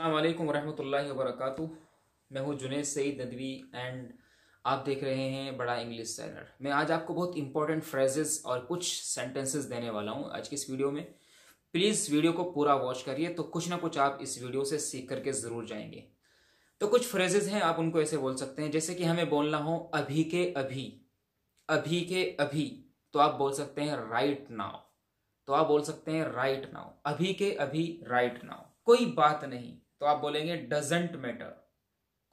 अस्सलाम वालेकुम रहमतुल्लाहि व बरकातुहू। मैं हूँ जुनैद सईद नदवी एंड आप देख रहे हैं बड़ा इंग्लिश चैनल। मैं आज आपको बहुत इंपॉर्टेंट फ्रेजेस और कुछ सेंटेंसेस देने वाला हूँ आज की इस वीडियो में। प्लीज़ वीडियो को पूरा वॉच करिए तो कुछ ना कुछ आप इस वीडियो से सीख करके ज़रूर जाएंगे। तो कुछ फ्रेजेस हैं, आप उनको ऐसे बोल सकते हैं जैसे कि हमें बोलना हो अभी के अभी, अभी के अभी, तो आप बोल सकते हैं राइट नाउ। तो आप बोल सकते हैं राइट नाउ, अभी के अभी, राइट नाउ। कोई बात नहीं तो आप बोलेंगे डजंट मैटर।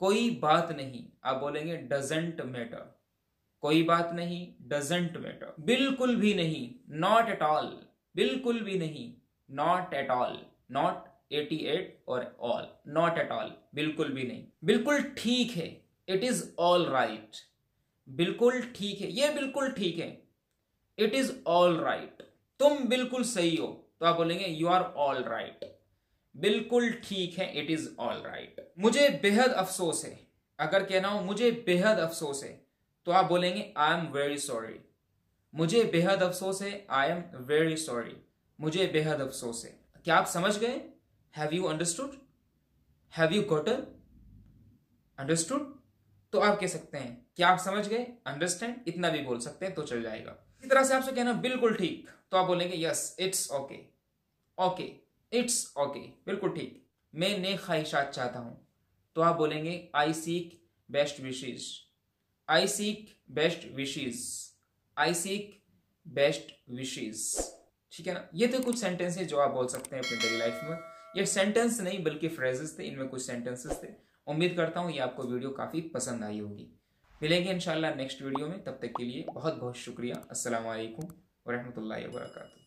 कोई बात नहीं आप बोलेंगे डजंट मैटर। कोई बात नहीं, डजंट मैटर। बिल्कुल भी नहीं, नॉट एट ऑल। बिल्कुल भी नहीं, नॉट एट ऑल। नॉट 88 और ऑल, नॉट एट ऑल, बिल्कुल भी नहीं। बिल्कुल ठीक है, इट इज ऑल राइट। बिल्कुल ठीक है, ये बिल्कुल ठीक है, इट इज ऑल राइट। तुम बिल्कुल सही हो तो आप बोलेंगे यू आर ऑल राइट। बिल्कुल ठीक है, इट इज ऑल राइट। मुझे बेहद अफसोस है, अगर कहना हो मुझे बेहद अफसोस है तो आप बोलेंगे आई एम वेरी सॉरी। मुझे बेहद अफसोस है, आई एम वेरी सॉरी। मुझे बेहद अफसोस है। क्या आप समझ गए? Have you understood? Have you gotten? Understood? तो आप कह सकते हैं क्या आप समझ गए, अंडरस्टैंड, इतना भी बोल सकते हैं तो चल जाएगा। इसी तरह से आपसे कहना बिल्कुल ठीक तो आप बोलेंगे yes it's okay. Okay, it's okay, बिल्कुल ठीक। मैं नेक ख्वाहिशात चाहता हूं तो आप बोलेंगे आई सीक बेस्ट विशेज। आई सीक बेस्ट विशेज। आई सीक बेस्ट विशेज। ठीक है ना। ये तो कुछ सेंटेंस जो आप बोल सकते हैं अपनी डेली लाइफ में। ये सेंटेंस नहीं बल्कि फ्रेजेस थे, इनमें कुछ सेंटेंसेस थे। उम्मीद करता हूँ ये आपको वीडियो काफ़ी पसंद आई होगी। मिलेंगे इंशाल्लाह नेक्स्ट वीडियो में, तब तक के लिए बहुत बहुत शुक्रिया। अस्सलाम वालेकुम व रहमतुल्लाहि व बरकातुहू।